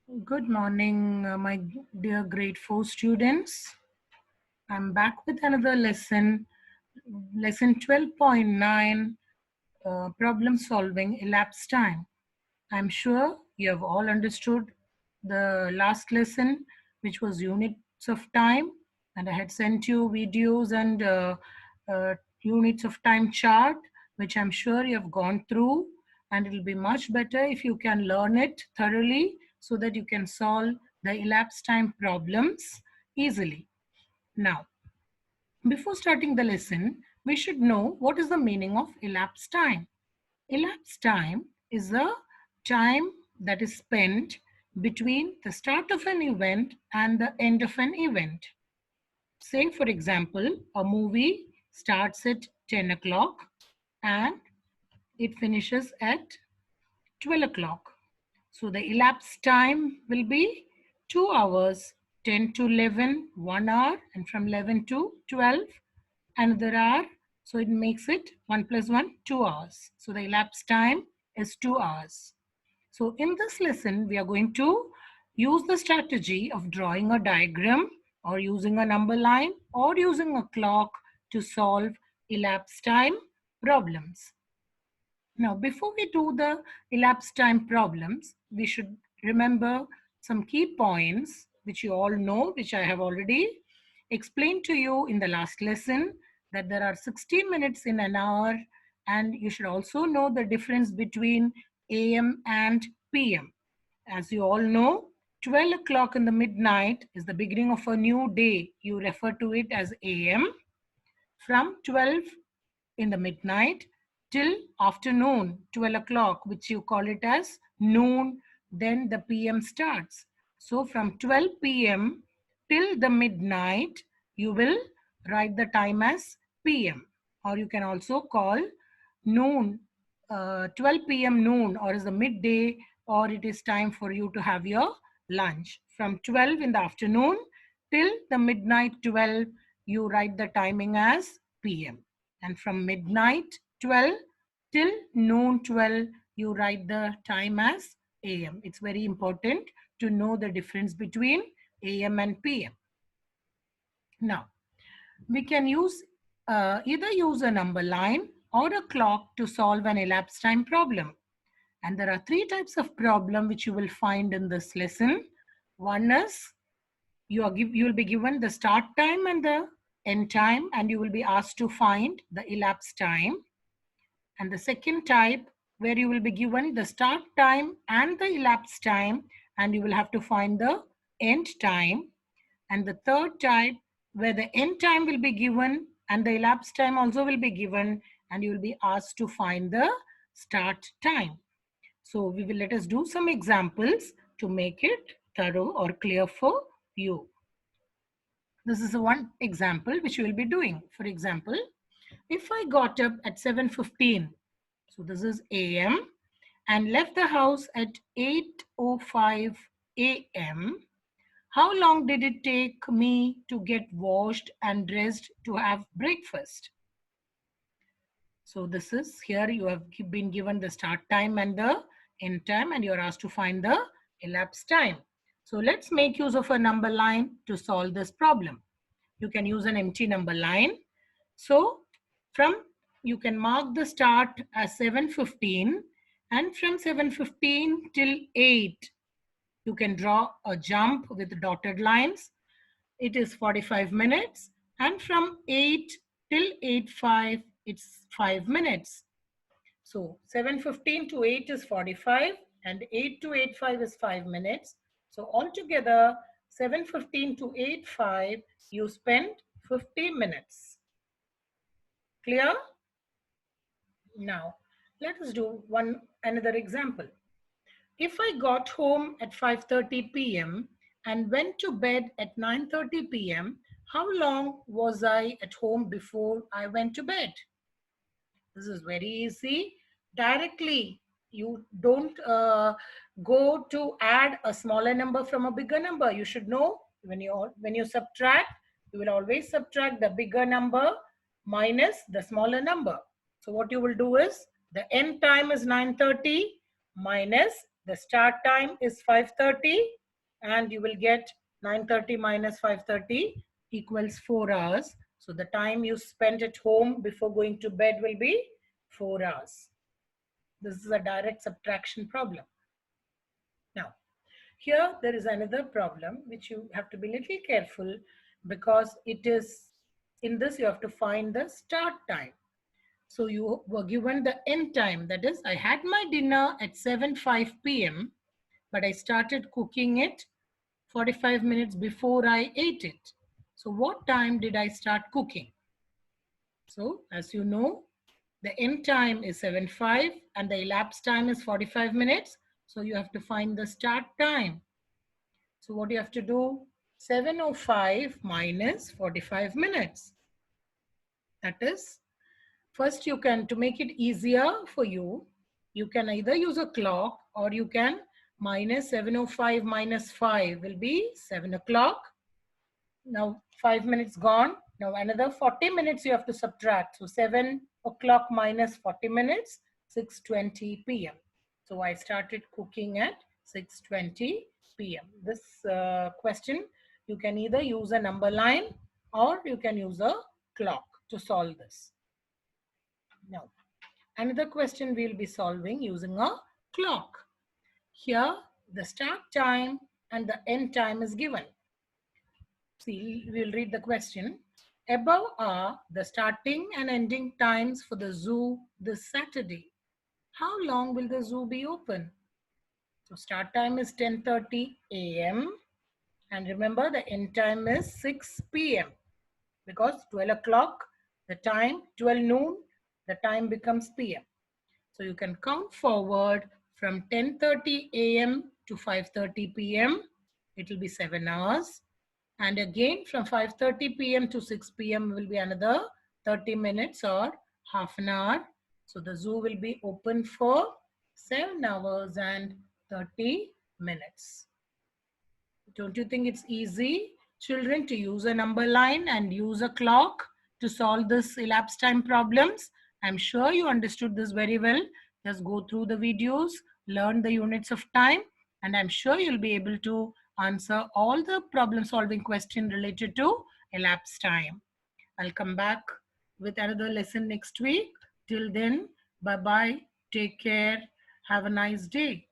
Good morning, my dear grade 4 students. I'm back with another lesson, lesson 12.9, problem solving elapsed time. I'm sure you have all understood the last lesson, which was units of time, and I had sent you videos and units of time chart, which I'm sure you have gone through, and it'll be much better if you can learn it thoroughly so that you can solve the elapsed time problems easily. Now, before starting the lesson, we should know what is the meaning of elapsed time. Elapsed time is a time that is spent between the start of an event and the end of an event. Say, for example, a movie starts at 10 o'clock and it finishes at 12 o'clock. So the elapsed time will be 2 hours, 10 to 11, 1 hour, and from 11 to 12, another hour. So it makes it 1 plus 1, 2 hours. So the elapsed time is 2 hours. So in this lesson, we are going to use the strategy of drawing a diagram or using a number line or using a clock to solve elapsed time problems. Now, before we do the elapsed time problems, we should remember some key points which you all know, which I have already explained to you in the last lesson, that there are 60 minutes in an hour, and you should also know the difference between AM and PM. As you all know, 12 o'clock in the midnight is the beginning of a new day. You refer to it as AM. From 12 in the midnight till afternoon 12 o'clock, which you call it as noon, then the PM starts. So from 12 PM till the midnight, you will write the time as PM, or you can also call noon, 12 PM noon, or is the midday, or it is time for you to have your lunch. From 12 in the afternoon till the midnight 12, you write the timing as PM. And from midnight 12 till noon 12, you write the time as AM. It's very important to know the difference between AM and PM. Now, we can either use a number line or a clock to solve an elapsed time problem. And there are three types of problem which you will find in this lesson. One is you will be given the start time and the end time, and you will be asked to find the elapsed time. And the second type, where you will be given the start time and the elapsed time, and you will have to find the end time. And the third type, where the end time will be given and the elapsed time also will be given, and you will be asked to find the start time. So we will let us do some examples to make it thorough or clear for you. This is one example which you will be doing. For example, if I got up at 7:15, so this is AM, and left the house at 8:05 AM, how long did it take me to get washed and dressed to have breakfast? So this is, here you have been given the start time and the end time, and you are asked to find the elapsed time. So let's make use of a number line to solve this problem. You can use an empty number line. So from, you can mark the start as 7:15, and from 7:15 till 8, you can draw a jump with dotted lines. It is 45 minutes, and from 8 till 8:05, it's 5 minutes. So 7:15 to 8 is 45, and 8 to 8:05 is 5 minutes. So altogether, 7:15 to 8:05, you spent 50 minutes. Clear? Now, let us do another example. If I got home at 5:30 p.m. and went to bed at 9:30 p.m., how long was I at home before I went to bed? This is very easy. Directly, you don't go to add a smaller number from a bigger number. You should know when you subtract, you will always subtract the bigger number minus the smaller number. So what you will do is, the end time is 9:30 minus The start time is 5:30 and you will get 9:30 minus 5:30 equals 4 hours. So the time you spent at home before going to bed will be 4 hours. This is a direct subtraction problem. Now, here there is another problem which you have to be a little careful, because it is in this you have to find the start time. So you were given the end time, that is, I had my dinner at 7:05 p.m., but I started cooking it 45 minutes before I ate it. So what time did I start cooking? So as you know, the end time is 7:05 and the elapsed time is 45 minutes. So you have to find the start time. So what you have to do? 7:05 minus 45 minutes. That is, first you can, to make it easier for you, you can either use a clock or you can minus 7:05 minus 5 will be 7 o'clock. Now 5 minutes gone. Now another 40 minutes you have to subtract. So 7 o'clock minus 40 minutes, 6:20 p.m. So I started cooking at 6:20 p.m. This question, you can either use a number line or you can use a clock to solve this. Now, another question we'll be solving using a clock. Here, the start time and the end time is given. See, we'll read the question. Above are the starting and ending times for the zoo this Saturday. How long will the zoo be open? So start time is 10:30 a.m. and remember the end time is 6 p.m. because 12 o'clock, the time, 12 noon, the time becomes p.m. So you can count forward from 10:30 a.m. to 5:30 p.m. It will be 7 hours. And again from 5:30 p.m. to 6 p.m. will be another 30 minutes or half an hour. So the zoo will be open for 7 hours and 30 minutes. Don't you think it's easy, children, to use a number line and use a clock to solve this elapsed time problems? I'm sure you understood this very well. Just go through the videos, learn the units of time, and I'm sure you'll be able to answer all the problem solving questions related to elapsed time. I'll come back with another lesson next week. Till then, bye-bye. Take care. Have a nice day.